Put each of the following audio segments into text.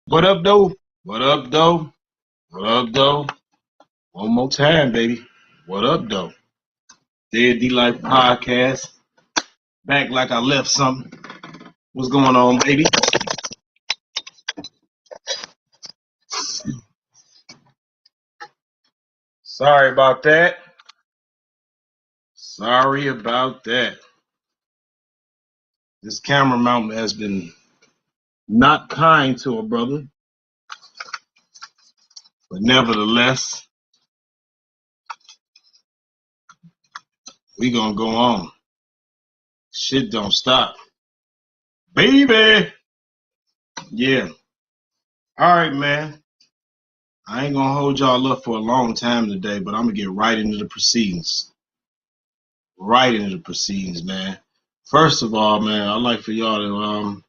What up, though? What up, though? What up, though? One more time, baby. What up, though? Dead D Life Podcast. Back like I left something. What's going on, baby? Sorry about that. Sorry about that. This camera mount has been not kind to a brother, but nevertheless, we gonna go on. Shit don't stop. Baby! Yeah. All right, man. I ain't gonna hold y'all up for a long time today, but I'm gonna get right into the proceedings. Right into the proceedings, man. First of all, man, I'd like for y'all to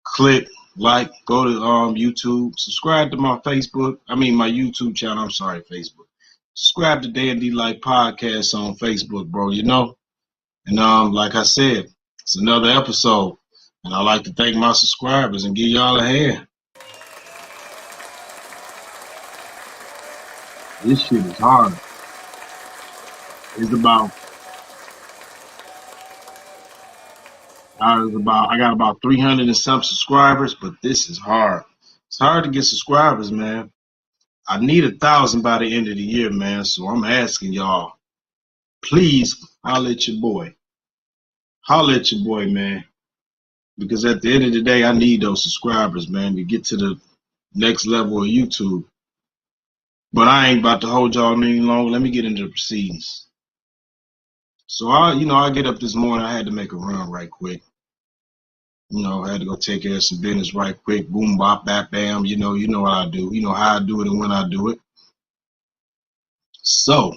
click, like, go to YouTube, subscribe to my my YouTube channel. I'm sorry, Facebook. Subscribe to Dan D Life Podcast on Facebook, bro. You know, and like I said, it's another episode, and I'd like to thank my subscribers and give y'all a hand. This shit is hard. It's about. I got about 300 and some subscribers, but this is hard. It's hard to get subscribers, man. I need 1,000 by the end of the year, man. So I'm asking y'all, please holler at your boy. Holler at your boy, man. Because at the end of the day, I need those subscribers, man, to get to the next level of YouTube. But I ain't about to hold y'all any longer. Let me get into the proceedings. So I get up this morning. I had to make a run right quick. I had to go take care of some business right quick. Boom, bop, bap, bam. You know what I do. You know how I do it and when I do it. So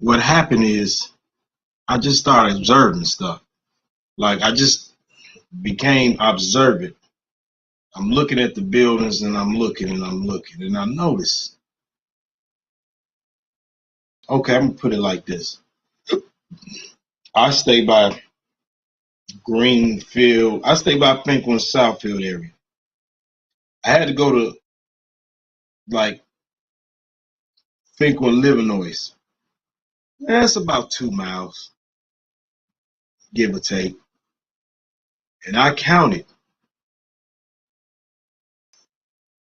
what happened is I just started observing stuff. Like I just became observant. I'm looking at the buildings and I'm looking and I notice. Okay, I'm gonna put it like this. I stay by Greenfield. I stay by Finkwin Southfield area. I had to go to like Finkwin, Illinois. That's about 2 miles, give or take. And I counted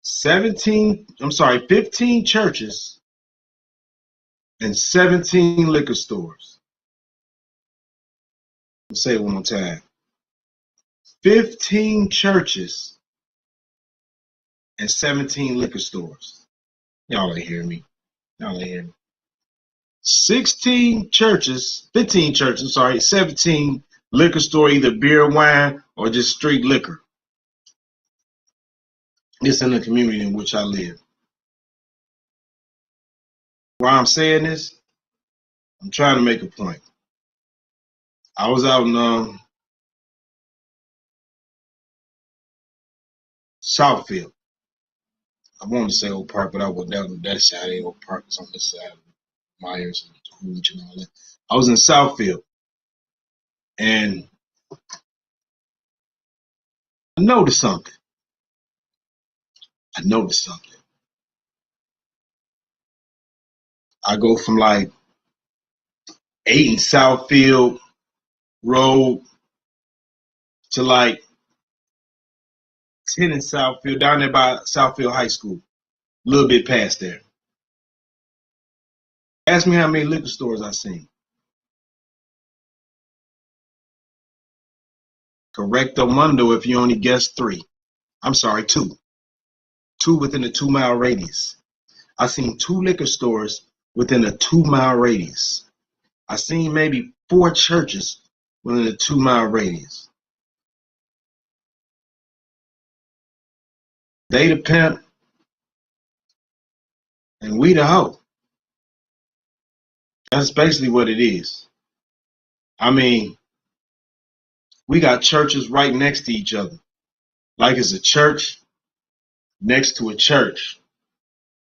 15 churches and 17 liquor stores. I'll say it one more time. 15 churches and 17 liquor stores. Y'all ain't hear me. 15 churches, 17 liquor store, either beer, wine, or just straight liquor. It's in the community in which I live. Why I'm saying this, I'm trying to make a point. I was out in Southfield. I wanted to say Oak Park, but I went down to that side. Oak Park is on this side, Myers and Hooch and all that. I was in Southfield, and I noticed something. I go from like 8 in Southfield Road to like 10 in Southfield, down there by Southfield High School, a little bit past there. Ask me how many liquor stores I seen. Correcto mundo if you only guessed 3. I'm sorry, 2. 2 within a 2-mile radius. I seen 2 liquor stores within a 2-mile radius. I seen maybe 4 churches within a 2-mile radius. They the pimp and we the hoe. That's basically what it is. I mean, we got churches right next to each other. Like it's a church next to a church.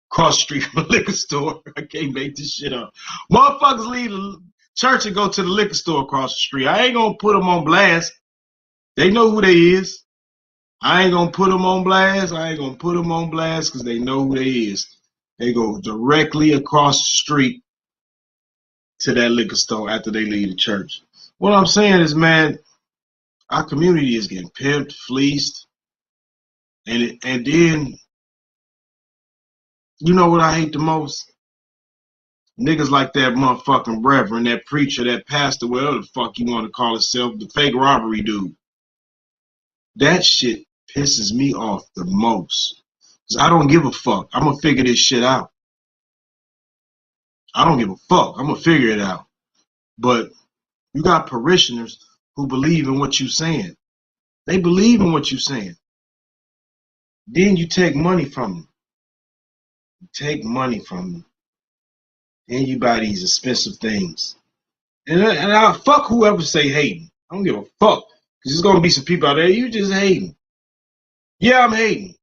Cross the street from a liquor store. I can't make this shit up. Motherfuckers leave the church and go to the liquor store across the street. I ain't gonna put them on blast. They know who they is. I ain't gonna put them on blast. I ain't gonna put them on blast because they know who they is. They go directly across the street to that liquor store after they leave the church. What I'm saying is, man, our community is getting pimped, fleeced, and then you know what I hate the most? Niggas like that motherfucking reverend, that preacher, that pastor, whatever the fuck you want to call himself, the fake robbery dude. That shit pisses me off the most. Cause I don't give a fuck. I'm gonna figure this shit out. I don't give a fuck. I'm gonna figure it out. But you got parishioners who believe in what you're saying. They believe in what you're saying. Then you take money from them. You take money from them. Then you buy these expensive things. And I fuck whoever say hating. I don't give a fuck. Because there's going to be some people out there, you just hating. Yeah, I'm hating.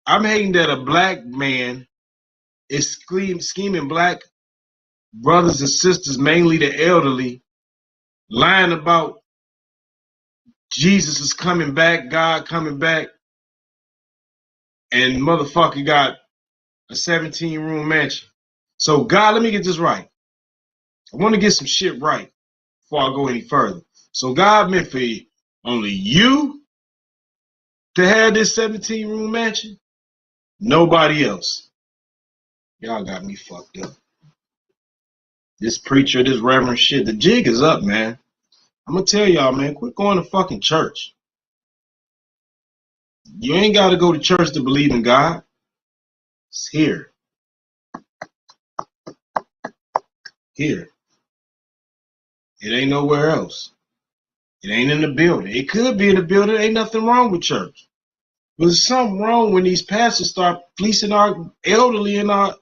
I'm hating that a black man is scheming black brothers and sisters, mainly the elderly, lying about Jesus is coming back, God coming back, and motherfucker got a 17-room mansion. So, God, let me get this right. I want to get some shit right before I go any further. So, God meant for only you to have this 17-room mansion? Nobody else. Y'all got me fucked up. This preacher, this reverend shit, the jig is up, man. I'm gonna tell y'all, man, quit going to fucking church. You ain't gotta go to church to believe in God. It's here. Here. It ain't nowhere else. It ain't in the building. It could be in the building. Ain't nothing wrong with church. But there's something wrong when these pastors start fleecing our elderly and our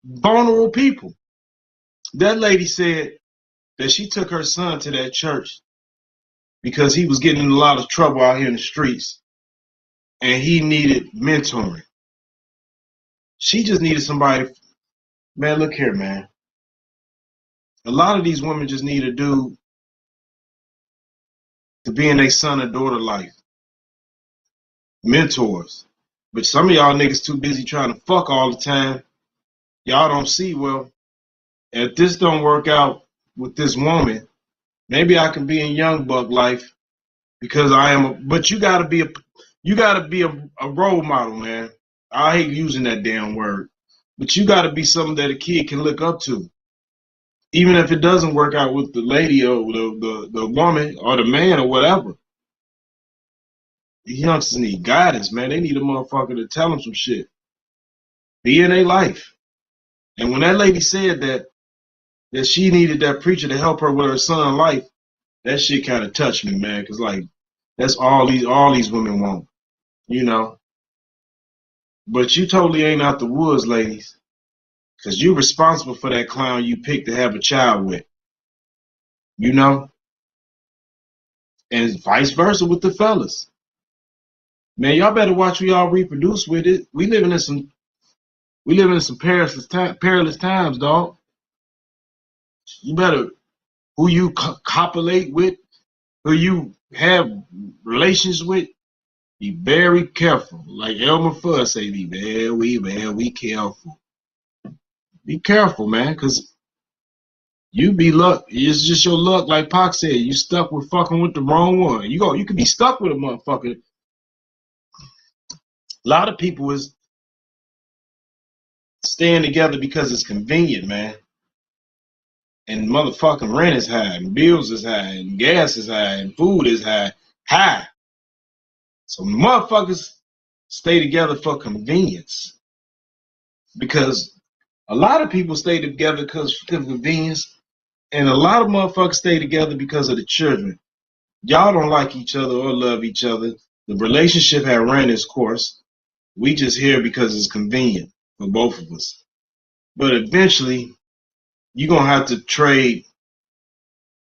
vulnerable people. That lady said that she took her son to that church because he was getting in a lot of trouble out here in the streets and he needed mentoring. She just needed somebody. Man, look here, man. A lot of these women just need a dude to be in their son or daughter life. Mentors. But some of y'all niggas too busy trying to fuck all the time. Y'all don't see, well, if this don't work out with this woman, maybe I can be in young buck life because I am a, but you gotta be a role model, man. I hate using that damn word. But you gotta be something that a kid can look up to. Even if it doesn't work out with the lady or the woman or the man or whatever. These youngsters need guidance, man. They need a motherfucker to tell them some shit. Be in their life. And when that lady said that she needed that preacher to help her with her son's life, that shit kind of touched me, man. Cause like that's all these women want, you know. But you totally ain't out the woods, ladies, cause you're responsible for that clown you picked to have a child with, you know. And vice versa with the fellas. Man, y'all better watch who y'all reproduce with it. We living in some perilous times, dog. You better who you copulate with, who you have relations with. Be very careful. Like Elmer Fudd say, be very careful. Be careful, man, cause you be luck. It's just your luck, like Pac said. You stuck with fucking with the wrong one. You could be stuck with a motherfucker. A lot of people is staying together because it's convenient, man. And motherfucking rent is high, and bills is high, and gas is high, and food is high. High. So motherfuckers stay together for convenience. Because a lot of people stay together because of convenience, and a lot of motherfuckers stay together because of the children. Y'all don't like each other or love each other. The relationship had ran its course. We just here because it's convenient for both of us. But eventually, you're going to have to trade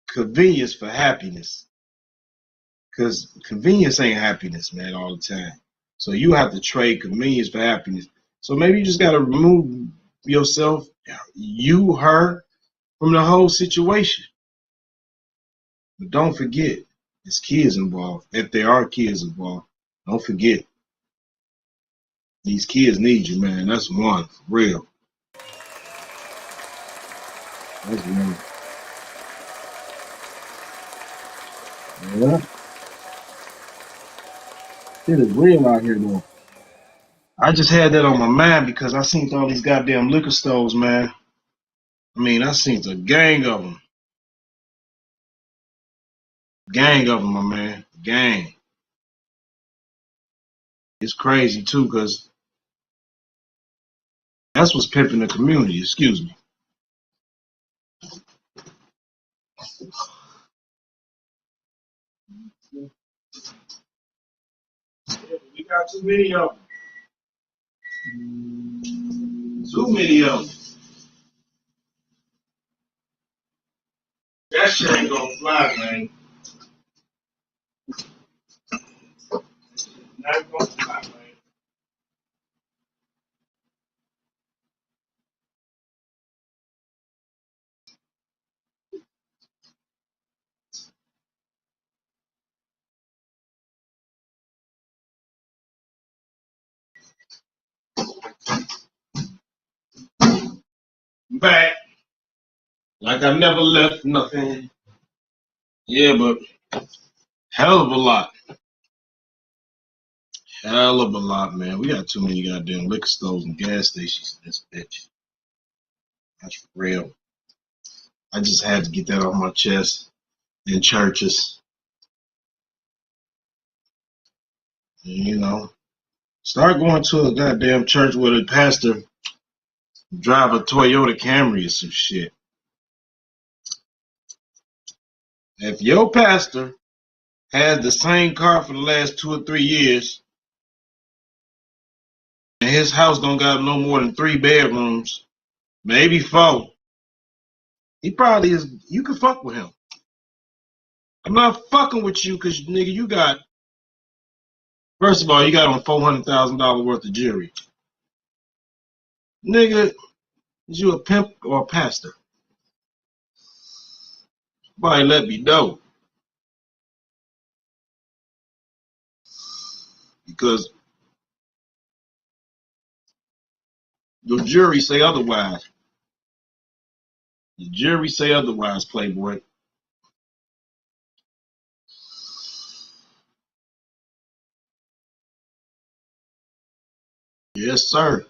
convenience for happiness. Because convenience ain't happiness, man, all the time. So you have to trade convenience for happiness. So maybe you just got to remove yourself, you, her, from the whole situation. But don't forget, there's kids involved, if there are kids involved. Don't forget, these kids need you, man. That's one, for real. That's one. Yeah. Shit is real out here, though. I just had that on my mind because I seen all these goddamn liquor stores, man. I mean, I seen a gang of them. Gang of them, my man. Gang. It's crazy, too, because that's what's pimping the community. Excuse me. We got too many of them. Too many of them. That shit ain't gonna fly, man. Not gonna fly, man. Back like I never left nothing. Yeah, but hell of a lot. Hell of a lot, man. We got too many goddamn liquor stores and gas stations in this bitch. That's for real. I just had to get that off my chest. In churches, you know. Start going to a goddamn church where the pastor drive a Toyota Camry or some shit. If your pastor has the same car for the last 2 or 3 years, and his house don't got no more than 3 bedrooms, maybe 4, he probably is. You can fuck with him. I'm not fucking with you because, nigga, you got, first of all, you got on $400,000 worth of jewelry. Nigga, is you a pimp or a pastor? Somebody let me know. Because your jury say otherwise. The jury say otherwise, Playboy. Yes, sir.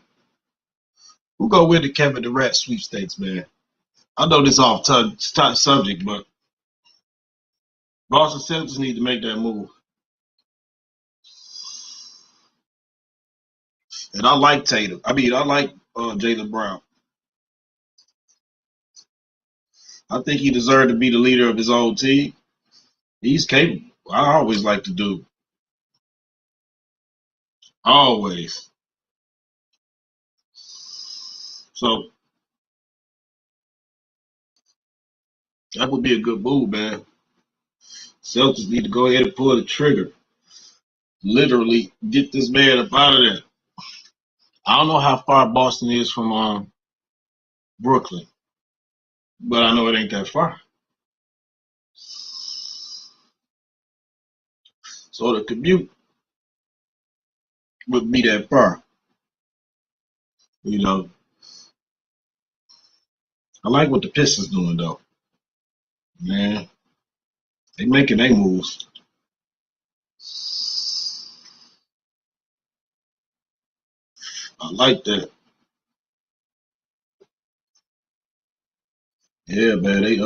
Who go with the Kevin Durant sweepstakes, man? I know this off subject, but Boston Celtics need to make that move. And I like Tatum. I mean, I like Jaylen Brown. I think he deserved to be the leader of his own team. He's capable. I always like to do. Always. So that would be a good move, man. Celtics need to go ahead and pull the trigger. Literally get this man up out of there. I don't know how far Boston is from Brooklyn, but I know it ain't that far. So the commute wouldn't be that far. You know, I like what the Pistons doing though. Man, they making their moves. I like that. Yeah, man. They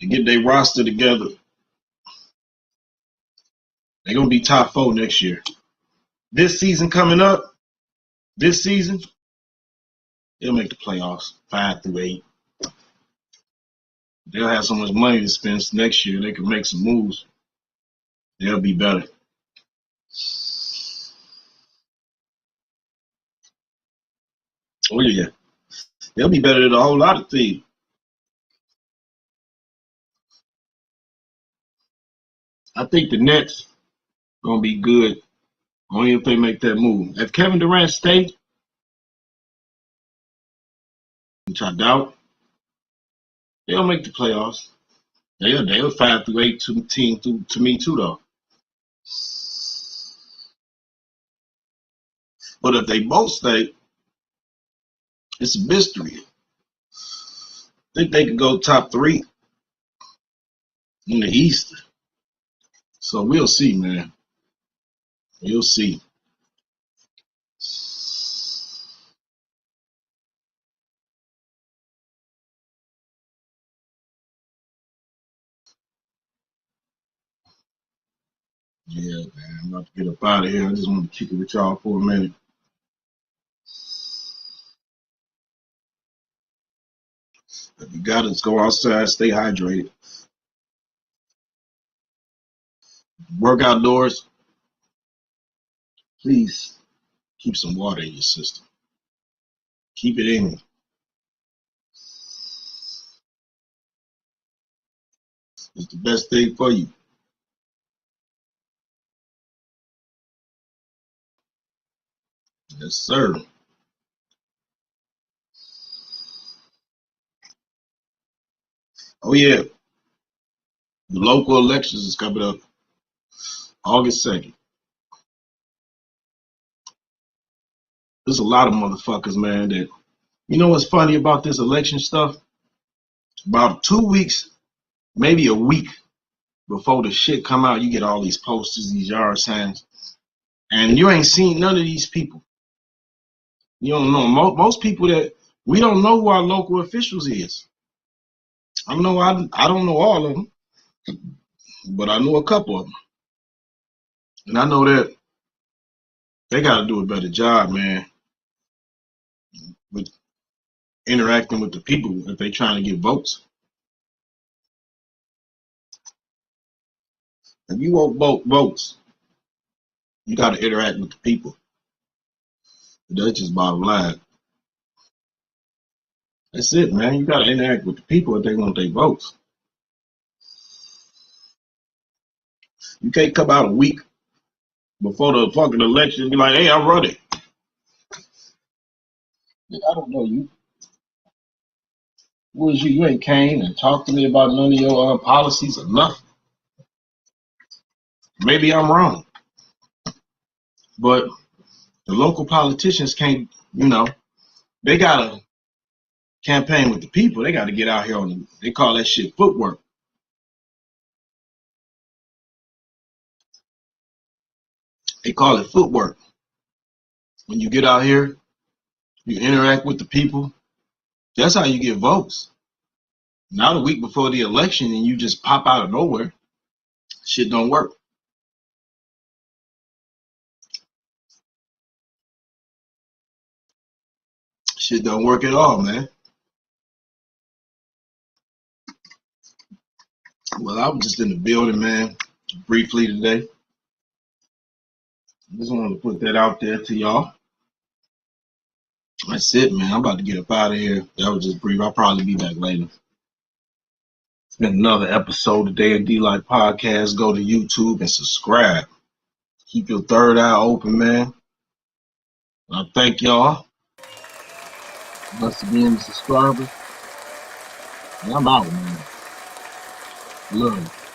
get their roster together. They're gonna be top 4 next year. This season coming up, this season, they'll make the playoffs 5 through 8. They'll have so much money to spend next year. They can make some moves. They'll be better. Oh yeah, they'll be better than a whole lot of teams. I think the Nets gonna be good only if they make that move. If Kevin Durant stays, which I doubt, they'll make the playoffs. They'll 5 through 8 team to me too though. But if they both stay, it's a mystery. I think they could go top 3 in the East. So we'll see, man. We'll see. Yeah, man. I'm about to get up out of here. I just want to kick it with y'all for a minute. If you got to go outside, stay hydrated. Work outdoors. Please keep some water in your system. Keep it in you. It's the best thing for you. Yes, sir. Oh, yeah. The local elections is coming up August 2nd. There's a lot of motherfuckers, man, that, you know what's funny about this election stuff? About 2 weeks, maybe a week before the shit come out, you get all these posters, these yard signs, and you ain't seen none of these people. You don't know. Most people that, we don't know who our local officials is. I don't know all of them, but I know a couple of them. And I know that they got to do a better job, man, with interacting with the people if they trying to get votes. If you want votes, you got to interact with the people. That's just bottom line. That's it, man. You got to interact with the people if they want their votes. You can't come out a week before the fucking election and be like, hey, I'm running. I don't know you. Who is you? You ain't came and talked to me about none of your policies or nothing. Maybe I'm wrong. But the local politicians can't, they got to campaign with the people. They got to get out here they call that shit footwork. They call it footwork. When you get out here, you interact with the people. That's how you get votes. Not a week before the election and you just pop out of nowhere. Shit don't work. Shit don't work at all, man. Well, I was just in the building, man, briefly today. Just wanted to put that out there to y'all. That's it, man. I'm about to get up out of here. That was just brief. I'll probably be back later. It's been another episode of Day of D-Light Podcast. Go to YouTube and subscribe. Keep your third eye open, man. I thank y'all. Once again, the subscribers. And I'm out, man. Love you.